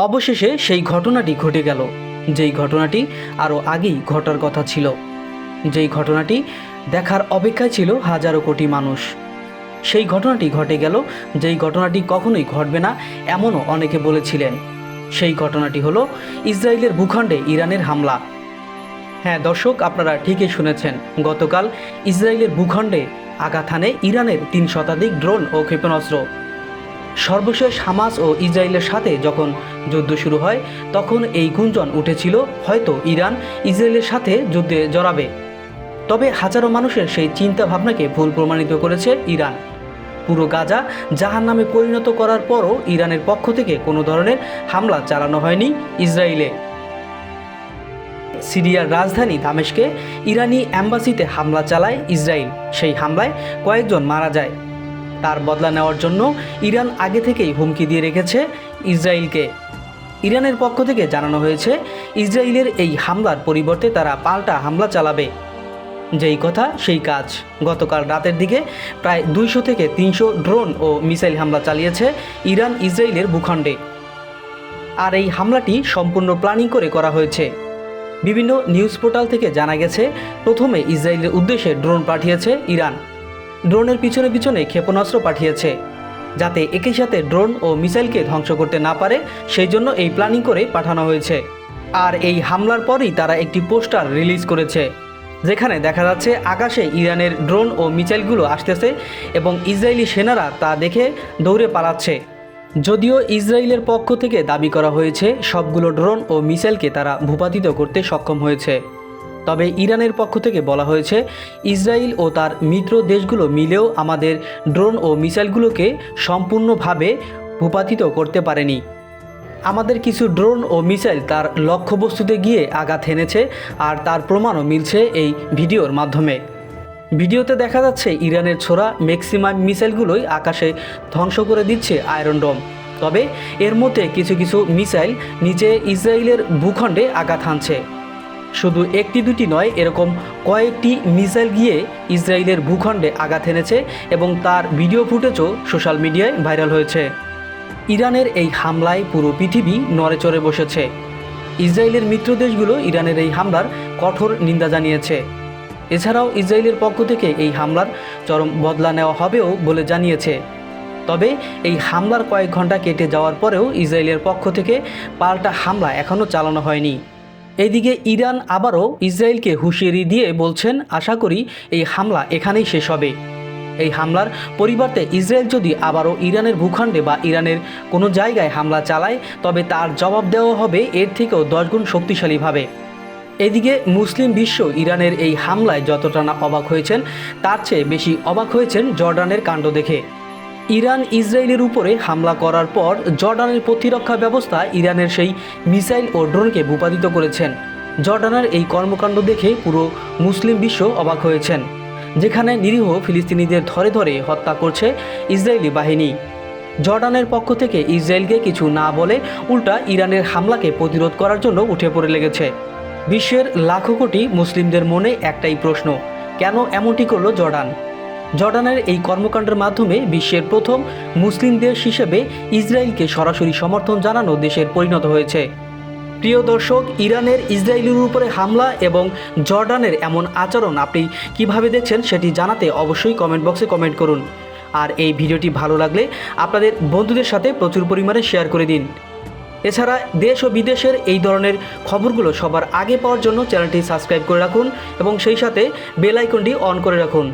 অবশেষে সেই ঘটনাটি ঘটে গেল, যেই ঘটনাটি আরও আগেই ঘটার কথা ছিল, যেই ঘটনাটি দেখার অপেক্ষায় ছিল হাজারো কোটি মানুষ। সেই ঘটনাটি ঘটে গেল, যেই ঘটনাটি কখনোই ঘটবে না এমনও অনেকে বলেছিলেন। সেই ঘটনাটি হলো ইসরায়েলের ভূখণ্ডে ইরানের হামলা। হ্যাঁ দর্শক, আপনারা ঠিকই শুনেছেন, গতকাল ইসরায়েলের ভূখণ্ডে আঘাত হানে ইরানের 3 শতাধিক ড্রোন ও ক্ষেপণাস্ত্র। সর্বশেষ হামাস ও ইসরায়েলের সাথে যখন যুদ্ধ শুরু হয় তখন এই গুঞ্জন উঠেছিল হয়তো ইরান ইসরায়েলের সাথে যুদ্ধে জড়াবে। তবে হাজারো মানুষের সেই চিন্তা ভাবনাকে ভুল প্রমাণিত করেছে ইরান। পুরো গাজা জাহান্নামে পরিণত করার পরও ইরানের পক্ষ থেকে কোনো ধরনের হামলা চালানো হয়নি ইসরায়েলে। সিরিয়ার রাজধানী দামেস্কে ইরানি অ্যাম্বাসিতে হামলা চালায় ইসরায়েল। সেই হামলায় কয়েকজন মারা যায়। তার বদলা নেওয়ার জন্য ইরান আগে থেকেই হুমকি দিয়ে রেখেছে ইসরায়েলকে। ইরানের পক্ষ থেকে জানানো হয়েছে ইসরায়েলের এই হামলার পরিবর্তে তারা পাল্টা হামলা চালাবে। যেই কথা সেই কাজ। গতকাল রাতের দিকে প্রায় 200 থেকে 300 ড্রোন ও মিসাইল হামলা চালিয়েছে ইরান ইসরায়েলের ভূখণ্ডে। আর এই হামলাটি সম্পূর্ণ প্ল্যানিং করে করা হয়েছে। বিভিন্ন নিউজ পোর্টাল থেকে জানা গেছে প্রথমে ইসরায়েলের উদ্দেশ্যে ড্রোন পাঠিয়েছে ইরান। ড্রোনের পিছনে পিছনে ক্ষেপণাস্ত্র পাঠিয়েছে, যাতে একই সাথে ড্রোন ও মিসাইলকে ধ্বংস করতে না পারে, সেই জন্য এই প্ল্যানিং করে পাঠানো হয়েছে। আর এই হামলার পরই তারা একটি পোস্টার রিলিজ করেছে, যেখানে দেখা যাচ্ছে আকাশে ইরানের ড্রোন ও মিসাইলগুলো আসতেছে এবং ইসরায়েলি সেনারা তা দেখে দৌড়ে পালাচ্ছে। যদিও ইসরায়েলের পক্ষ থেকে দাবি করা হয়েছে সবগুলো ড্রোন ও মিসাইলকে তারা ভূপাতিত করতে সক্ষম হয়েছে, তবে ইরানের পক্ষ থেকে বলা হয়েছে ইসরায়েল ও তার মিত্র দেশগুলো মিলেও আমাদের ড্রোন ও মিসাইলগুলোকে সম্পূর্ণভাবে ভূপাতিত করতে পারেনি। আমাদের কিছু ড্রোন ও মিসাইল তার লক্ষ্যবস্তুতে গিয়ে আঘাত হেনেছে, আর তার প্রমাণও মিলছে এই ভিডিওর মাধ্যমে। ভিডিওতে দেখা যাচ্ছে ইরানের ছোড়া ম্যাক্সিমাম মিসাইলগুলোই আকাশে ধ্বংস করে দিচ্ছে আয়রন ডোম। তবে এর মধ্যে কিছু কিছু মিসাইল নিচে ইসরায়েলের ভূখণ্ডে আঘাত হানছে। শুধু একটি দুটি নয়, এরকম কয়েকটি মিসাইল গিয়ে ইসরায়েলের ভূখণ্ডে আঘাত হেনেছে এবং তার ভিডিও ফুটেজও সোশ্যাল মিডিয়ায় ভাইরাল হয়েছে। ইরানের এই হামলায় পুরো পৃথিবী নড়েচড়ে বসেছে। ইসরায়েলের মিত্র দেশগুলো ইরানের এই হামলার কঠোর নিন্দা জানিয়েছে। এছাড়াও ইসরায়েলের পক্ষ থেকে এই হামলার চরম বদলা নেওয়া হবেও বলে জানিয়েছে। তবে এই হামলার কয়েক ঘন্টা কেটে যাওয়ার পরেও ইসরায়েলের পক্ষ থেকে পাল্টা হামলা এখনও চালানো হয়নি। এইদিকে ইরান আবারও ইসরায়েলকে হুঁশিয়ারি দিয়ে বলছেন, আশা করি এই হামলা এখানেই শেষ হবে। এই হামলার পরিবর্তে ইসরায়েল যদি আবারও ইরানের ভূখণ্ডে বা ইরানের কোনো জায়গায় হামলা চালায়, তবে তার জবাব দেওয়া হবে এর থেকেও 10 গুণ শক্তিশালীভাবে। এদিকে মুসলিম বিশ্ব ইরানের এই হামলায় যতটা না অবাক হয়েছেন, তার চেয়ে বেশি অবাক হয়েছেন জর্ডানের কাণ্ড দেখে। ইরান ইসরায়েলের উপরে হামলা করার পর জর্ডানের প্রতিরক্ষা ব্যবস্থা ইরানের সেই মিসাইল ও ড্রোনকে ভূপাতিত করেছেন। জর্ডানের এই কর্মকাণ্ড দেখে পুরো মুসলিম বিশ্ব অবাক হয়েছেন, যেখানে নিরীহ ফিলিস্তিনিদের ধরে ধরে হত্যা করছে ইসরায়েলি বাহিনী। জর্ডানের পক্ষ থেকে ইসরায়েলকে কিছু না বলে উল্টা ইরানের হামলাকে প্রতিরোধ করার জন্য উঠে পড়ে লেগেছে। বিশ্বের লাখো কোটি মুসলিমদের মনে একটাই প্রশ্ন, কেন এমনটি করল জর্ডান? জর্ডানের এই কর্মকাণ্ডের মাধ্যমে বিশ্বের প্রথম মুসলিম দেশ হিসেবে ইসরায়েলকে সরাসরি সমর্থন জানানো দেশের পরিণত হয়েছে। প্রিয় দর্শক, ইরানের ইসরায়েলের উপরে হামলা এবং জর্ডানের এমন আচরণ আপনি কিভাবে দেখছেন সেটি জানাতে অবশ্যই কমেন্ট বক্সে কমেন্ট করুন। আর এই ভিডিওটি ভালো লাগলে আপনাদের বন্ধুদের সাথে প্রচুর পরিমাণে শেয়ার করে দিন। এছাড়া দেশ ও বিদেশের এই ধরনের খবরগুলো সবার আগে পাওয়ার জন্য চ্যানেলটি সাবস্ক্রাইব করে রাখুন এবং সেই সাথে বেল আইকনটি অন করে রাখুন।